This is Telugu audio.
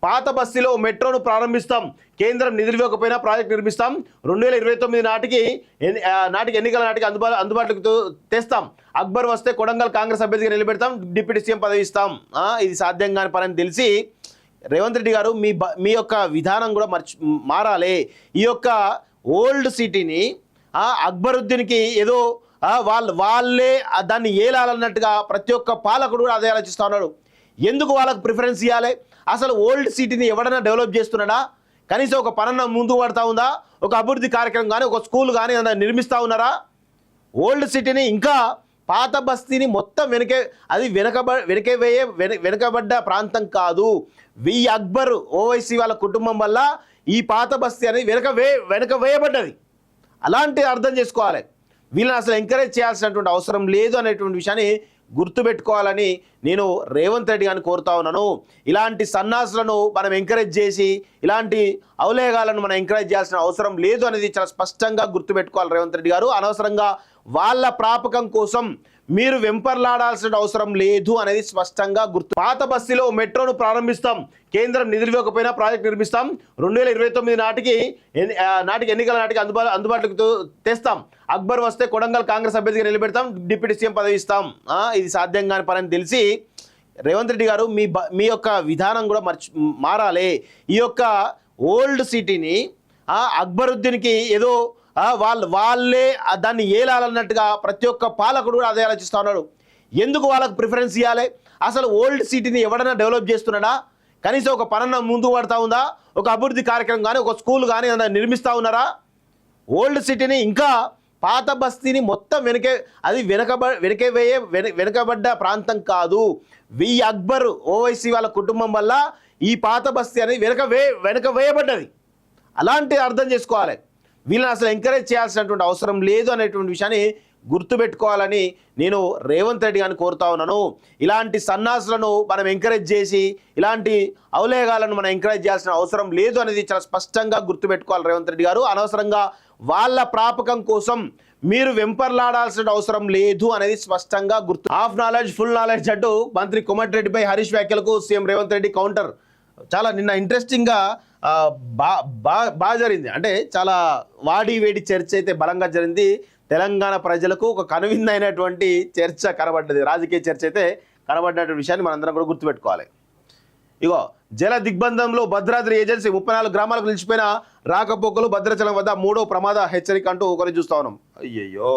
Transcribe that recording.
పాత బస్తీలో మెట్రోను ప్రారంభిస్తాం, కేంద్రం నిధులు ఇవ్వకపోయినా ప్రాజెక్ట్ నిర్మిస్తాం, 2029 నాటికి ఎన్నికల నాటికి అందుబాటులోకి తెస్తాం, అక్బర్ వస్తే కొడంగల్ కాంగ్రెస్ అభ్యర్థిగా నిలబెడతాం, డిప్యూటీ సీఎం పదవి ఇస్తాం. ఇది సాధ్యం కాని పని అని తెలిసి రేవంత్ రెడ్డి గారు మీ యొక్క విధానం కూడా మారాలి. ఈ యొక్క ఓల్డ్ సిటీని అక్బరుద్దీన్కి ఏదో వాళ్ళే దాన్ని ఏలాలన్నట్టుగా ప్రతి ఒక్క పాలకుడు కూడా అదే ఆలోచిస్తూ ఉన్నాడు. ఎందుకు వాళ్ళకు ప్రిఫరెన్స్ ఇవ్వాలి? అసలు ఓల్డ్ సిటీని ఎవడైనా డెవలప్ చేస్తున్నాడా? కనీసం ఒక పనన్న ముందుకు పడతా ఉందా? ఒక అభివృద్ధి కార్యక్రమం కానీ ఒక స్కూల్ కానీ నిర్మిస్తూ ఉన్నారా? ఓల్డ్ సిటీని ఇంకా పాత బస్తీని మొత్తం వెనకబడ్డ ప్రాంతం కాదు. అక్బర్ ఓవైసీ వాళ్ళ కుటుంబం వల్ల ఈ పాత బస్తీ అనేది వెనక వేయబడ్డది. అలాంటి అర్థం చేసుకోవాలి. వీళ్ళని అసలు ఎంకరేజ్ చేయాల్సినటువంటి అవసరం లేదు అనేటువంటి విషయాన్ని గుర్తుపెట్టుకోవాలని నేను రేవంత్ రెడ్డి గారిని కోరుతా ఉన్నాను. ఇలాంటి సన్నాసులను మనం ఎంకరేజ్ చేసి ఇలాంటి అవలేగాలను మనం ఎంకరేజ్ చేయాల్సిన అవసరం లేదు అనేది చాలా స్పష్టంగా గుర్తుపెట్టుకోవాలి రేవంత్ రెడ్డి గారు. అనవసరంగా వాళ్ళ ప్రాపకం కోసం మీరు వెంపర్లాడాల్సిన అవసరం లేదు అనేది స్పష్టంగా పాత బస్తీలో మెట్రోను ప్రారంభిస్తాం, కేంద్రం నిధులు ఇవ్వకపోయినా ప్రాజెక్ట్ నిర్మిస్తాం, 2029 నాటికి ఎన్నికల నాటికి అందుబాటులోకి తెస్తాం, అక్బర్ వస్తే కొడంగల్ కాంగ్రెస్ అభ్యర్థిగా నిలబెడతాం, డిప్యూటీ సీఎం పదవి ఇస్తాం. ఇది సాధ్యం కాని పని అని తెలిసి రేవంత్ రెడ్డి గారు మీ యొక్క విధానం కూడా మారాలి. ఈ యొక్క ఓల్డ్ సిటీని అక్బరుద్దీన్కి ఏదో వాళ్ళే దాన్ని ఏలాలన్నట్టుగా ప్రతి ఒక్క పాలకుడు కూడా అదే ఆలోచిస్తూ ఉన్నాడు. ఎందుకు వాళ్ళకు ప్రిఫరెన్స్ ఇవ్వాలి? అసలు ఓల్డ్ సిటీని ఎవడైనా డెవలప్ చేస్తున్నాడా? కనీసం ఒక పనన్న ముందుకు పడతా ఉందా? ఒక అభివృద్ధి కార్యక్రమం కానీ ఒక స్కూల్ కానీ నిర్మిస్తూ ఉన్నారా? ఓల్డ్ సిటీని ఇంకా పాత బస్తీని మొత్తం వెనకబడ్డ ప్రాంతం కాదు. అక్బర్ ఓవైసీ వాళ్ళ కుటుంబం వల్ల ఈ పాత బస్తీ అనేది వెనక వేయబడ్డది. అలాంటి అర్థం చేసుకోవాలి. వీళ్ళని అసలు ఎంకరేజ్ చేయాల్సినటువంటి అవసరం లేదు అనేటువంటి విషయాన్ని గుర్తుపెట్టుకోవాలని నేను రేవంత్ రెడ్డి గారిని కోరుతా ఉన్నాను. ఇలాంటి సన్నాసులను మనం ఎంకరేజ్ చేసి ఇలాంటి అవలేగాలను మనం ఎంకరేజ్ చేయాల్సిన అవసరం లేదు అనేది చాలా స్పష్టంగా గుర్తుపెట్టుకోవాలి రేవంత్ రెడ్డి గారు. అనవసరంగా వాళ్ళ ప్రాపకం కోసం మీరు వెంపర్లాడాల్సిన అవసరం లేదు అనేది స్పష్టంగా హాఫ్ నాలెడ్జ్ ఫుల్ నాలెడ్జ్ అంటూ మంత్రి కోమటిరెడ్డిపై హరీష్ వ్యాఖ్యలకు సీఎం రేవంత్ రెడ్డి కౌంటర్. చాలా నిన్న ఇంట్రెస్టింగ్గా బాగా జరిగింది. అంటే చాలా వాడి వేడి చర్చ అయితే బలంగా జరిగింది. తెలంగాణ ప్రజలకు ఒక కనువిందైనటువంటి చర్చ కనబడ్డది. రాజకీయ చర్చ అయితే కనబడినటువంటి విషయాన్ని మనందరం కూడా గుర్తుపెట్టుకోవాలి. ఇగో జల దిగ్బంధంలో భద్రాద్రి ఏజెన్సీ 34 గ్రామాలకు నిలిచిపోయిన రాకపోకలు, భద్రాచలం వద్ద 3వ ప్రమాద హెచ్చరిక అంటూ ఒకరు చూస్తా ఉన్నాం. అయ్యయ్యో.